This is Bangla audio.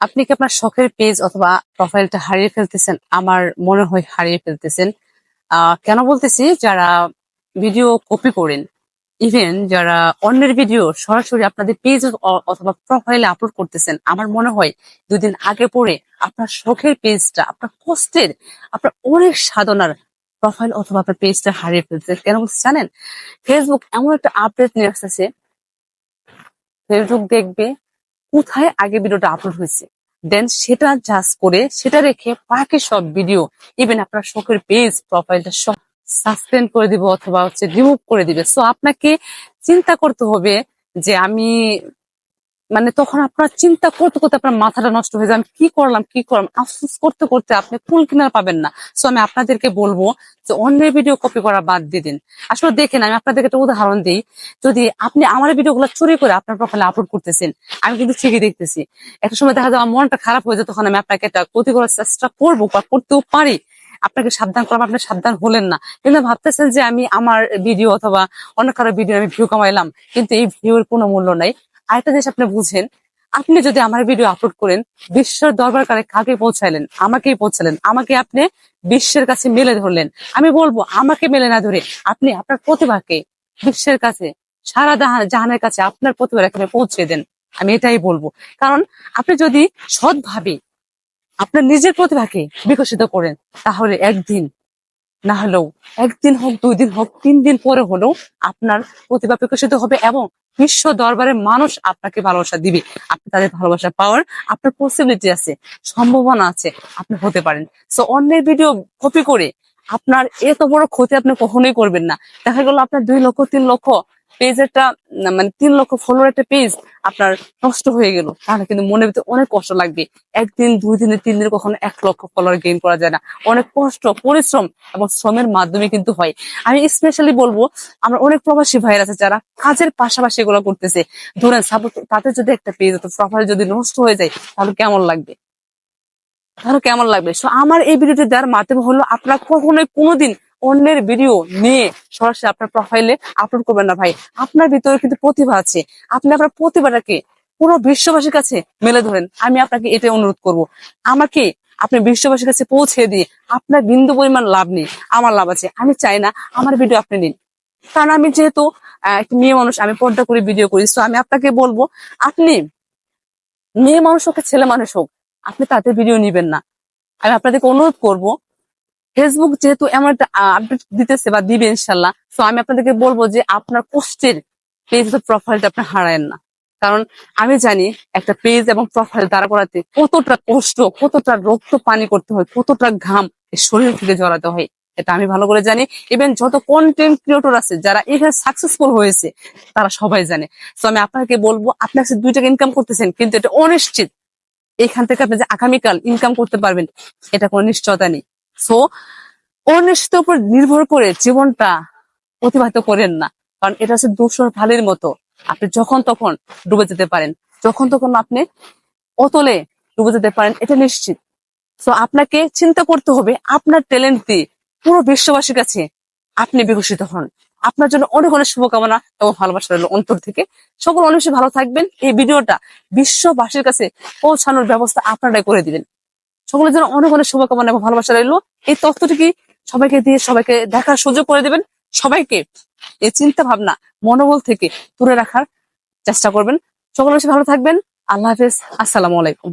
আপনি কি আপনার শখের পেজ অথবা প্রোফাইলটা হারিয়ে ফেলতেছেন? আমার মনে হয় হারিয়ে ফেলতেছেন। কেন বলতেছি? যারা ভিডিও কপি করেন, ইভেন যারা অন্যের ভিডিও সরাসরি আপনাদের পেজ অথবা প্রোফাইলে আপলোড করতেছেন, আমার মনে হয় 2 দিন আগে পরে আপনার শখের পেজটা, আপনার কষ্টের, আপনার অনেক সাধনার প্রোফাইল অথবা আপনার পেজটা হারিয়ে ফেলতেছেন। কেন বলতে জানেন? ফেসবুক এমন একটা আপডেট নিয়ে আসতেছে, ফেসবুক দেখবে কোথায় আগে ভিডিওটা আপলোড হয়েছে, দেন সেটা জাজ করে সেটা রেখে বাকি সব ভিডিও, ইভেন আপনার শখের পেজ প্রোফাইলটা সব সাসপেন্ড করে দিবে অথবা রিমুভ করে দিবে। সো আপনাকে চিন্তা করতে হবে যে আমি, মানে তখন আপনার চিন্তা করতে করতে আপনার মাথাটা নষ্ট হয়ে যায়, আমি কি করলাম আফসোস করতে করতে আপনি কুল কিনারা পাবেন না। সো আমি আপনাদেরকে বলবো যে অন্যের ভিডিও কপি করা বাদ দিয়ে দিন। আসলে দেখেন, আমি আপনাদেরকে একটা উদাহরণ দিই। যদি আপনি আমার ভিডিওগুলো চুরি করে আপনার প্রোফাইলে আপলোড করতেছেন, আমি কিন্তু ঠিকই দেখতেছি, একটা সময় দেখা যায় আমার মনটা খারাপ হয়ে যায়, তখন আমি আপনাকে একটা ক্ষতি করার চেষ্টা করবো বা করতেও পারি, আপনাকে সাবধান করলাম, আপনি সাবধান হলেন না, কিন্তু ভাবতেছেন যে আমি আমার ভিডিও অথবা অন্য কারো ভিডিও আমি ভিউ কামাইলাম, কিন্তু এই ভিউর কোনো মূল্য নাই। আরেকটা জিনিস আপনি বুঝেন, আপনি যদি আমার ভিডিও আপলোড করেন, বিশ্বের দরবার কাকে পৌঁছাইলেন? আমাকেই পৌঁছালেন। আমাকে আপনি বিশ্বের কাছে মেলে ধরলেন। আমি বলবো, আমাকে মেলে না ধরে আপনি আপনার প্রতিভাকে বিশ্বের কাছে, সারা জাহানের কাছে আপনার প্রতিভাকে আপনি পৌঁছে দেন। আমি এটাই বলবো। কারণ আপনি যদি সৎভাবে আপনার নিজের প্রতিভাকে বিকশিত করেন, তাহলে একদিন না হলেও, 1 দিন হোক, 2 দিন হোক, 3 দিন পরে হলেও আপনার প্রতিভা বিকশিত হবে এবং বিশ্ব দরবারে মানুষ আপনাকে ভালোবাসা দিবে। আপনি তাদের ভালোবাসা পাওয়ার আপনার পসিবিলিটি আছে, সম্ভাবনা আছে, আপনি হতে পারেন। সো অন্যের ভিডিও কপি করে আপনার এত বড় ক্ষতি আপনি কখনোই করবেন না। দেখা গেল আপনার 2 লক্ষ 3 লক্ষ পেজ একটা, মানে 3 লক্ষ ফলোয়ার একটা পেজ আপনার নষ্ট হয়ে গেল, তাহলে কিন্তু মনের ভিতরে অনেক কষ্ট লাগবে। 1 দিন 2 দিনে 3 দিনে কখনো 1 লক্ষ ফলোয়ার গেইন করা যায় না। অনেক কষ্ট, পরিশ্রম এবং শ্রমের মাধ্যমে কিন্তু হয়। আমি স্পেশালি বলবো, আমার অনেক প্রবাসী ভাইয়ের আছে যারা কাজের পাশাপাশি এগুলো করতেছে। ধরেন সাপোজ তাদের যদি একটা পেজ অথবা প্রোফাইল যদি নষ্ট হয়ে যায়, তাহলে কেমন লাগবে? সো আমার এই ভিডিওটি দেওয়ার মাধ্যমে হলো, আপনারা কখনোই কোনোদিন অন্যের ভিডিও নিয়ে সরাসরি আপনার প্রোফাইলে আপলোড করবেন না ভাই। আপনার ভিতরে কিন্তু প্রতিভা আছে, আপনি আপনার প্রতিভাটাকে পুরো বিশ্ববাসীর কাছে মেলে ধরেন। আমি আপনাকে এটাই অনুরোধ করব, আমাকে আপনি বিশ্ববাসীর কাছে পৌঁছে দিয়ে আপনার বিন্দু পরিমাণ লাভ নেই, আমার লাভ আছে। আমি চাই না আমার ভিডিও আপনি নিন, কারণ আমি যেহেতু একটা মেয়ে মানুষ, আমি পর্দা করে ভিডিও করি। তো আমি আপনাকে বলবো, আপনি মেয়ে মানুষ হোক ছেলে মানুষ হোক, আপনি তাদের ভিডিও নিবেন না। আমি আপনাদেরকে অনুরোধ করব, ফেসবুক যেহেতু এমন একটা আপডেট দিতেছে বা দিবে ইনশাল্লাহ, তো আমি আপনাদেরকে বলবো যে আপনার কষ্টের পেজ প্রোফাইলটা আপনি হারায়েন না। কারণ আমি জানি একটা পেজ এবং প্রোফাইল দাঁড়া করাতে কতটা কষ্ট, কতটা রক্ত পানি করতে হয়, কতটা ঘাম এই শরীর থেকে জড়াতে হয়, এটা আমি ভালো করে জানি। ইভেন যত কন্টেন্ট ক্রিয়েটর আছে যারা এখানে সাকসেসফুল হয়েছে, তারা সবাই জানে। তো আমি আপনাকে বলবো, আপনি আজকে 2 টাকা ইনকাম করতেছেন, কিন্তু এটা অনিশ্চিত এখান থেকে আপনি যে আগামীকাল ইনকাম করতে পারবেন, এটা কোনো নিশ্চয়তা নেই। সো অনিশ্চিতের উপর নির্ভর করে জীবনটা অতিবাহিত করেন না, কারণ এটা হচ্ছে ধূসর ভালির মতো। আপনি যখন তখন ডুবে যেতে পারেন, যখন তখন আপনি অতলে ডুবে যেতে পারেন, এটা নিশ্চিত। তো আপনাকে চিন্তা করতে হবে, আপনার ট্যালেন্ট দিয়ে পুরো বিশ্ববাসীর কাছে আপনি বিকশিত হন। আপনার জন্য অনেক অনেক শুভকামনা এবং ভালোবাসা রইল অন্তর থেকে। সকল অনেক বেশি ভালো থাকবেন। এই ভিডিওটা বিশ্ববাসীর কাছে পৌঁছানোর ব্যবস্থা আপনারাই করে দিবেন। সকলের জন্য অনেক অনেক শুভকামনা এবং ভালোবাসা রইল। এই তথ্যটি সবাইকে দিয়ে সবাইকে দেখার সুযোগ করে দিবেন। সবাইকে এই চিন্তা ভাবনা মনোবল থেকে দূরে রাখার চেষ্টা করবেন। সকলে বেশি ভালো থাকবেন। আল্লাহ হাফেজ। আসসালামু আলাইকুম।